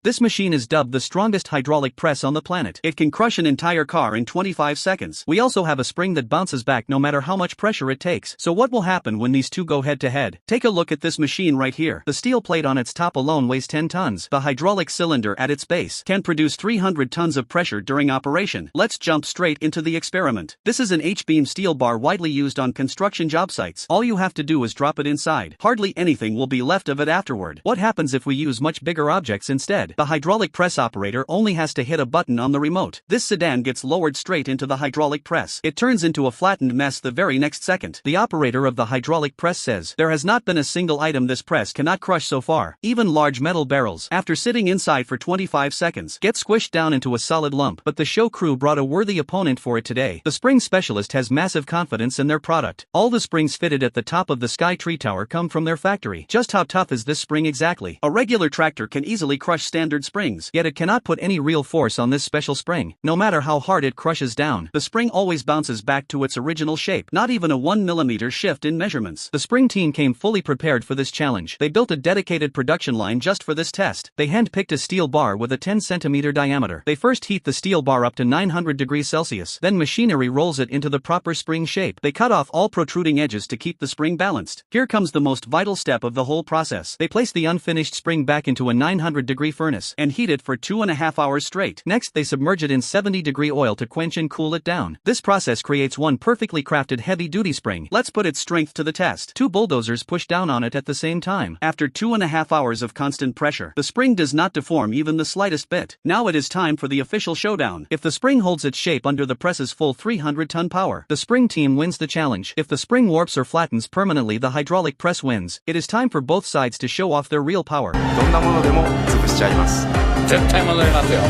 This machine is dubbed the strongest hydraulic press on the planet. It can crush an entire car in 25 seconds. We also have a spring that bounces back no matter how much pressure it takes. So what will happen when these two go head to head? Take a look at this machine right here. The steel plate on its top alone weighs 10 tons. The hydraulic cylinder at its base can produce 300 tons of pressure during operation. Let's jump straight into the experiment. This is an H-beam steel bar widely used on construction job sites. All you have to do is drop it inside. Hardly anything will be left of it afterward. What happens if we use much bigger objects instead? The hydraulic press operator only has to hit a button on the remote. This sedan gets lowered straight into the hydraulic press. It turns into a flattened mess the very next second. The operator of the hydraulic press says, "There has not been a single item this press cannot crush so far. Even large metal barrels, after sitting inside for 25 seconds, get squished down into a solid lump." But the show crew brought a worthy opponent for it today. The spring specialist has massive confidence in their product. All the springs fitted at the top of the Sky Tree Tower come from their factory. Just how tough is this spring exactly? A regular tractor can easily crush standard springs, yet it cannot put any real force on this special spring. No matter how hard it crushes down, the spring always bounces back to its original shape, not even a 1 mm shift in measurements. The spring team came fully prepared for this challenge. They built a dedicated production line just for this test. They hand-picked a steel bar with a 10 cm diameter. They first heat the steel bar up to 900 degrees Celsius. Then machinery rolls it into the proper spring shape. They cut off all protruding edges to keep the spring balanced. Here comes the most vital step of the whole process. They place the unfinished spring back into a 900-degree furnace and heat it for 2.5 hours straight. Next, they submerge it in 70-degree oil to quench and cool it down. This process creates one perfectly crafted heavy-duty spring. Let's put its strength to the test. Two bulldozers push down on it at the same time. After 2.5 hours of constant pressure, the spring does not deform even the slightest bit. Now it is time for the official showdown. If the spring holds its shape under the press's full 300-ton power, the spring team wins the challenge. If the spring warps or flattens permanently, the hydraulic press wins. It is time for both sides to show off their real power. どんなものでも潰しちゃいます。絶対戻りますよ。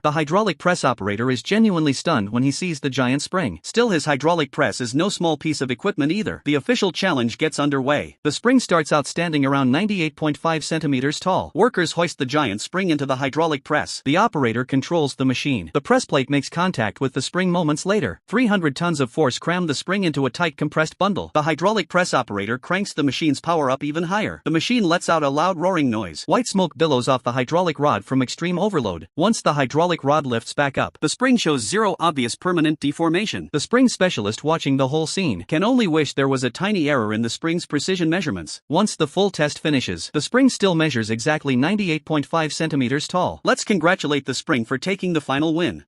The hydraulic press operator is genuinely stunned when he sees the giant spring. Still, his hydraulic press is no small piece of equipment either. The official challenge gets underway. The spring starts out standing around 98.5 centimeters tall. Workers hoist the giant spring into the hydraulic press. The operator controls the machine. The press plate makes contact with the spring moments later. 300 tons of force cram the spring into a tight compressed bundle. The hydraulic press operator cranks the machine's power up even higher. The machine lets out a loud roaring noise. White smoke billows off the hydraulic rod from extreme overload. Once the hydraulic rod lifts back up, the spring shows zero obvious permanent deformation. The spring specialist watching the whole scene can only wish there was a tiny error in the spring's precision measurements. Once the full test finishes, the spring still measures exactly 98.5 centimeters tall. Let's congratulate the spring for taking the final win.